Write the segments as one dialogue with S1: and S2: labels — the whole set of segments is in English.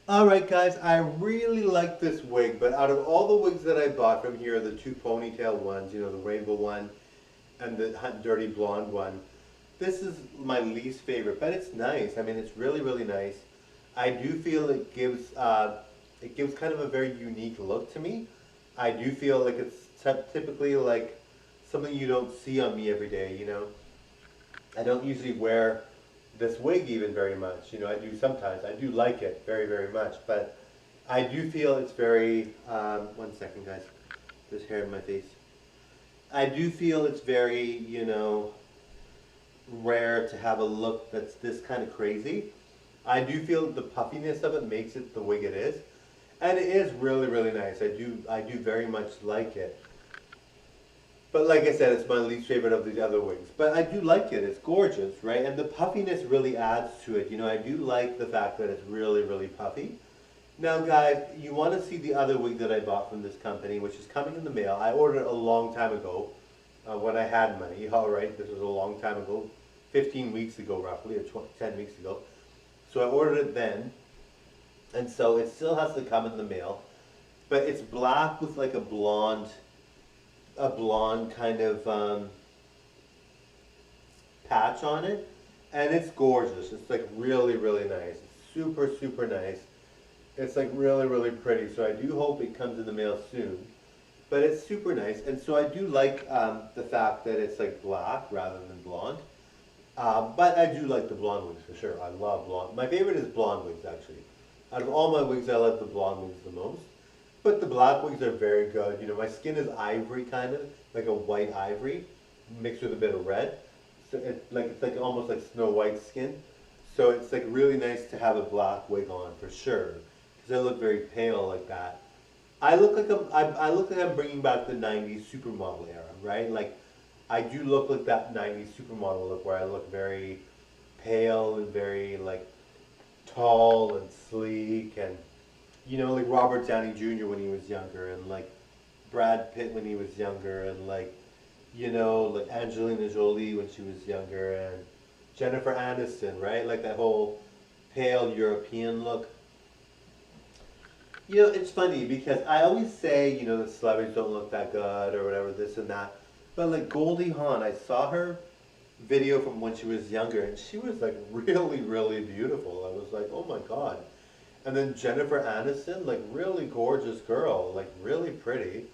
S1: Alright guys, I really like this wig, but out of all the wigs that I bought from here, the two ponytail ones, you know, the rainbow one and the dirty blonde one, this is my least favorite, but it's nice. I mean, it's really, really nice. I do feel it gives kind of a very unique look to me. I do feel like it's typically like something you don't see on me every day, you know. I don't usually wear this wig even very much. You know, I do sometimes. I do like it very, very much, but I do feel it's very, one second guys, there's hair in my face. I do feel it's very, you know, rare to have a look that's this kind of crazy. I do feel the puffiness of it makes it the wig it is. And it is really, really nice. I do very much like it. But like I said, it's my least favorite of the other wigs. But I do like it. It's gorgeous, right? And the puffiness really adds to it. You know, I do like the fact that it's really, really puffy. Now, guys, you want to see the other wig that I bought from this company, which is coming in the mail. I ordered it a long time ago when I had money. All right, this was a long time ago, 15 weeks ago roughly, or 10 weeks ago. So I ordered it then, and so it still has to come in the mail. But it's black with like a blonde kind of patch on it, and it's gorgeous. It's like really, really nice. It's super, super nice. It's like really, really pretty. So I do hope it comes in the mail soon. But it's super nice, and so I do like the fact that it's like black rather than blonde. But I do like the blonde wigs for sure. I love blonde. My favorite is blonde wigs actually. Out of all my wigs, I like the blonde wigs the most. But the black wigs are very good. You know, my skin is ivory kind of, like a white ivory, mixed with a bit of red. So it's like almost like Snow White skin. So it's like really nice to have a black wig on for sure, because I look very pale like that. I look like I'm bringing back the '90s supermodel era, right? Like I do look like that '90s supermodel look where I look very pale and very like tall and sleek and you know, like Robert Downey Jr. when he was younger, and like Brad Pitt when he was younger, and like, you know, like Angelina Jolie when she was younger, and Jennifer Aniston, right? Like that whole pale European look. You know, it's funny because I always say, you know, the celebrities don't look that good or whatever, this and that. But like Goldie Hawn, I saw her video from when she was younger, and she was like really, really beautiful. I was like, oh my God. And then Jennifer Aniston, like really gorgeous girl, like really pretty.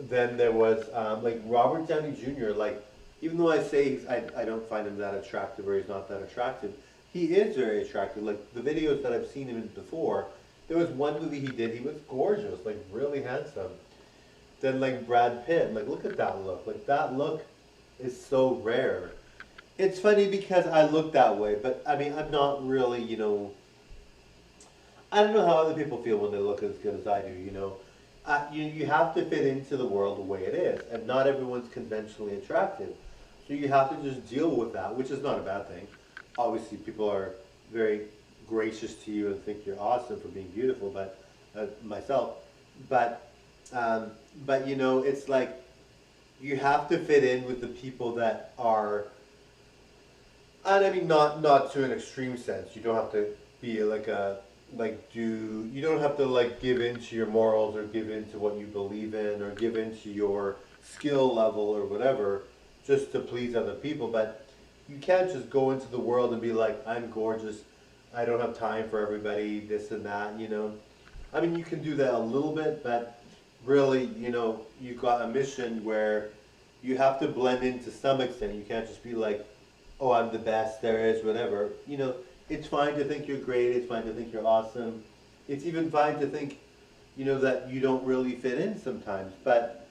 S1: Then there was like Robert Downey Jr. Like even though I say I don't find him that attractive or he's not that attractive, he is very attractive. Like the videos that I've seen him in before, there was one movie he did, he was gorgeous, like really handsome. Then like Brad Pitt, like look at that look. Like that look is so rare. It's funny because I look that way, but I mean I'm not really, you know, I don't know how other people feel when they look as good as I do, you know. You have to fit into the world the way it is, and not everyone's conventionally attractive. So you have to just deal with that, which is not a bad thing. Obviously, people are very gracious to you and think you're awesome for being beautiful, but myself, but but you know, it's like you have to fit in with the people that are, and I mean not to an extreme sense. You don't have to be like a like do you don't have to like give in to your morals or give in to what you believe in or give in to your skill level or whatever just to please other people, but you can't just go into the world and be like I'm gorgeous, I don't have time for everybody, this and that, you know. I mean you can do that a little bit, but really, you know, you've got a mission where you have to blend in to some extent. You can't just be like, oh, I'm the best there is, whatever. You know, it's fine to think you're great. It's fine to think you're awesome. It's even fine to think, you know, that you don't really fit in sometimes. But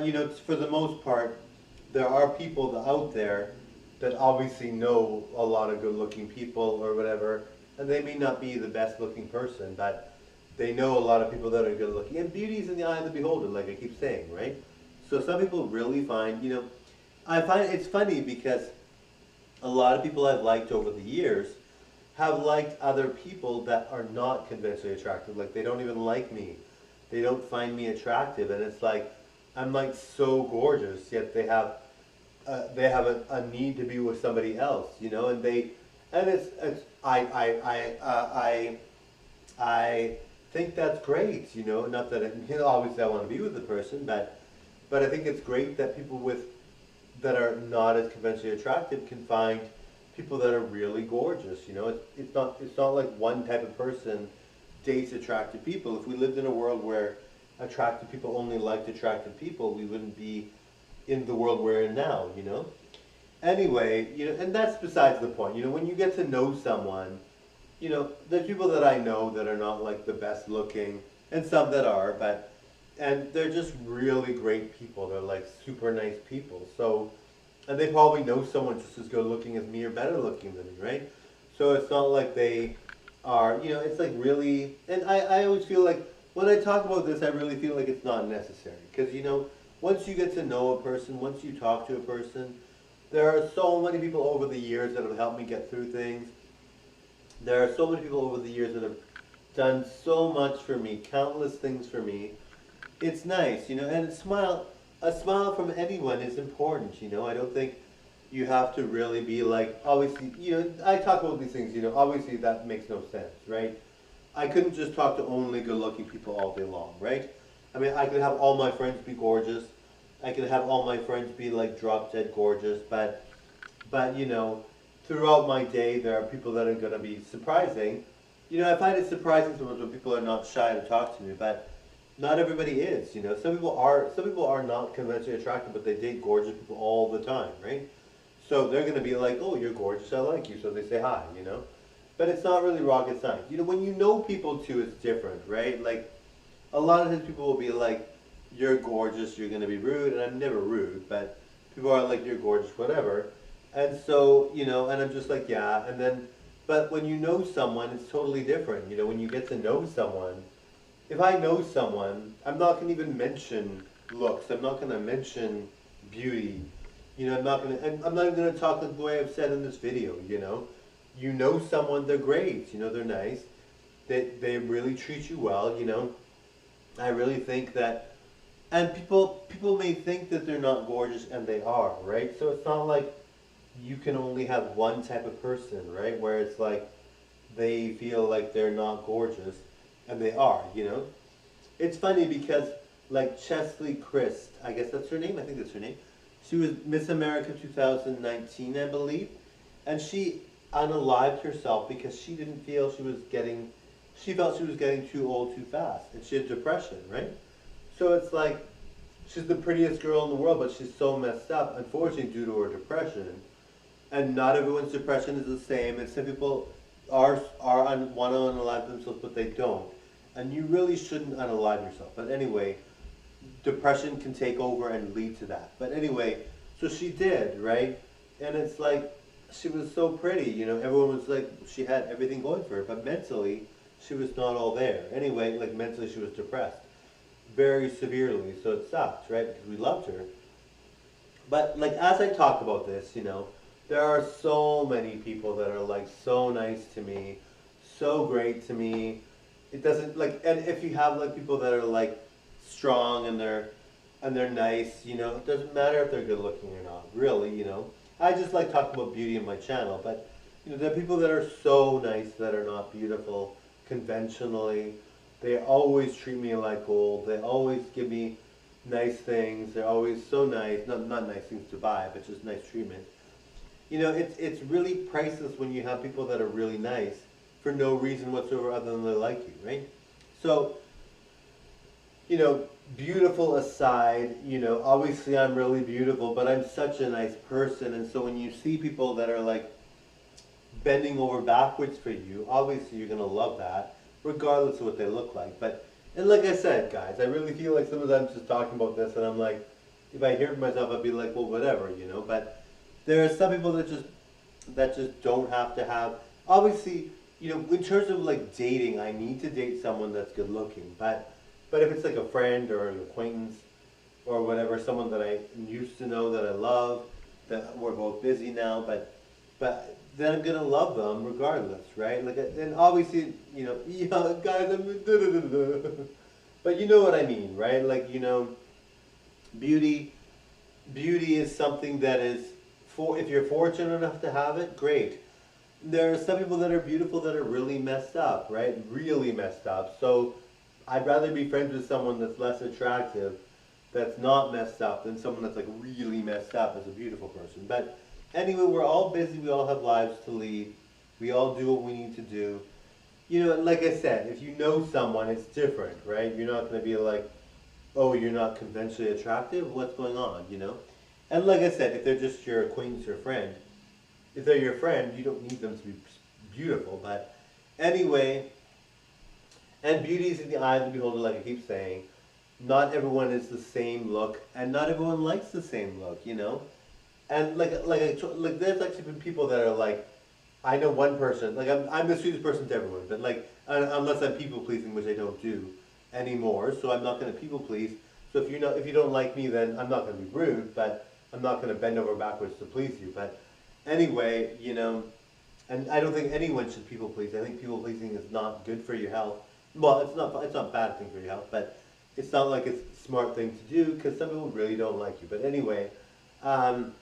S1: you know, for the most part, there are people out there that obviously know a lot of good-looking people or whatever, and they may not be the best-looking person, but they know a lot of people that are good-looking. And beauty's in the eye of the beholder, like I keep saying, right? So some people really find, you know, I find it's funny because a lot of people I've liked over the years have liked other people that are not conventionally attractive. Like they don't even like me. They don't find me attractive, and it's like I'm like so gorgeous, yet they have a need to be with somebody else, you know, and it's I think that's great, you know, not that obviously I want to be with the person, but I think it's great that people with that are not as conventionally attractive can find people that are really gorgeous. You know, it's not like one type of person dates attractive people. If we lived in a world where attractive people only liked attractive people, we wouldn't be in the world we're in now. You know. Anyway, you know, and that's besides the point. You know, when you get to know someone, you know, there's people that I know that are not like the best looking, and some that are, but and they're just really great people. They're like super nice people. So, and they probably know someone just as good looking as me or better looking than me, right? So it's not like they are, you know, it's like really, and I always feel like when I talk about this, I really feel like it's not necessary. Because, you know, once you get to know a person, once you talk to a person, there are so many people over the years that have helped me get through things. There are so many people over the years that have done so much for me, countless things for me. It's nice, you know, and a smile from anyone is important, you know. I don't think you have to really be like, obviously, you know, I talk about these things, you know, obviously that makes no sense, right? I couldn't just talk to only good looking people all day long, right? I mean, I could have all my friends be gorgeous. I could have all my friends be like drop dead gorgeous, but you know, throughout my day, there are people that are going to be surprising. You know, I find it surprising sometimes when people are not shy to talk to me, but not everybody is. You know, some people are not conventionally attractive, but they date gorgeous people all the time, right? So they're going to be like, "Oh, you're gorgeous. I like you." So they say hi. You know, but it's not really rocket science. You know, when you know people too, it's different, right? Like a lot of times people will be like, "You're gorgeous, you're gonna be rude," and I'm never rude, but people are like, "You're gorgeous," whatever. And so, you know, and I'm just like, yeah, and then, but when you know someone, it's totally different. You know, when you get to know someone, if I know someone, I'm not gonna even mention looks. I'm not gonna mention beauty. You know, and I'm not even gonna talk like the way I've said in this video. You know someone, they're great. You know, they're nice. They really treat you well. You know, I really think that, and people may think that they're not gorgeous, and they are, right? So it's not like you can only have one type of person, right? Where it's like they feel like they're not gorgeous, and they are. You know, it's funny because like Chesley Christ, I guess that's her name. I think that's her name. She was Miss America 2019, I believe, and she unalived herself because she didn't feel she was getting. She felt she was getting too old too fast, and she had depression, right? So it's like she's the prettiest girl in the world, but she's so messed up, unfortunately, due to her depression. And not everyone's depression is the same, and some people want to unalive themselves, but they don't. And you really shouldn't unalive yourself. But anyway, depression can take over and lead to that. But anyway, so she did, right? And it's like she was so pretty, you know. Everyone was like, she had everything going for her, but mentally, she was not all there. Anyway, like mentally, she was depressed very severely, so it sucked, right? Because we loved her. But like as I talk about this, you know, there are so many people that are like so nice to me, so great to me. It doesn't like, and if you have like people that are like strong and they're nice, you know, it doesn't matter if they're good looking or not, really, you know. I just like talking about beauty in my channel, but you know, there are people that are so nice that are not beautiful conventionally. They always treat me like gold. They always give me nice things. They're always so nice. Not nice things to buy, but just nice treatment. You know, it's really priceless when you have people that are really nice for no reason whatsoever other than they like you, right? So, you know, beautiful aside, you know, obviously I'm really beautiful, but I'm such a nice person, and so when you see people that are like bending over backwards for you, obviously you're gonna love that, regardless of what they look like. But and like I said, guys, I really feel like sometimes I'm just talking about this, and I'm like, if I hear it myself, I'd be like, well, whatever, you know. But there are some people that just don't have to have. Obviously, you know, in terms of like dating, I need to date someone that's good looking. But if it's like a friend or an acquaintance or whatever, someone that I used to know that I love, that we're both busy now, but then I'm gonna love them regardless, right? Like, and obviously, you know, yeah, guys, but you know what I mean, right? Like, you know, beauty, beauty is something that is for if you're fortunate enough to have it, great. there are some people that are beautiful that are really messed up, right? Really messed up. So I'd rather be friends with someone that's less attractive, that's not messed up, than someone that's like really messed up as a beautiful person. But anyway, we're all busy. We all have lives to lead. We all do what we need to do. You know, like I said, if you know someone, it's different, right? You're not going to be like, oh, you're not conventionally attractive? What's going on, you know? And like I said, if they're just your acquaintance or friend, if they're your friend, you don't need them to be beautiful. But anyway, and beauty is in the eye of the beholder, like I keep saying. Not everyone is the same look, and not everyone likes the same look, you know? And like there's actually been people that are like, I know one person, like I'm the sweetest person to everyone, but like, unless I'm people pleasing, which I don't do anymore, so I'm not going to people please. So if you don't like me, then I'm not going to be rude, but I'm not going to bend over backwards to please you. But anyway, you know, and I don't think anyone should people please. I think people pleasing is not good for your health. Well, it's not a bad thing for your health, but it's not like it's a smart thing to do because some people really don't like you. But anyway, um,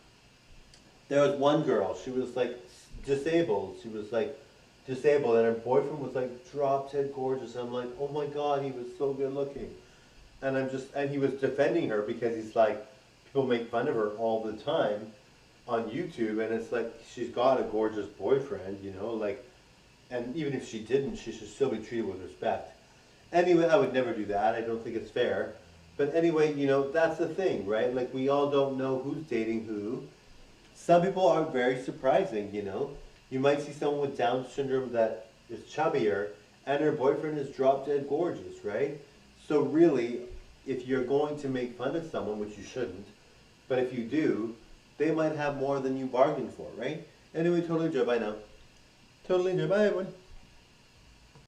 S1: there was one girl. She was like disabled. She was like disabled, and her boyfriend was like drop dead gorgeous. I'm like, oh my god, he was so good looking. And he was defending her because he's like, people make fun of her all the time on YouTube, and it's like she's got a gorgeous boyfriend, you know, like, and even if she didn't, she should still be treated with respect. Anyway, I would never do that. I don't think it's fair. But anyway, you know, that's the thing, right? Like, we all don't know who's dating who. Some people are very surprising, you know. You might see someone with Down syndrome that is chubbier, and her boyfriend is drop dead gorgeous, right? So really, if you're going to make fun of someone, which you shouldn't, but if you do, they might have more than you bargained for, right? Anyway, totally enjoy. Bye now. Totally enjoy. Bye, everyone.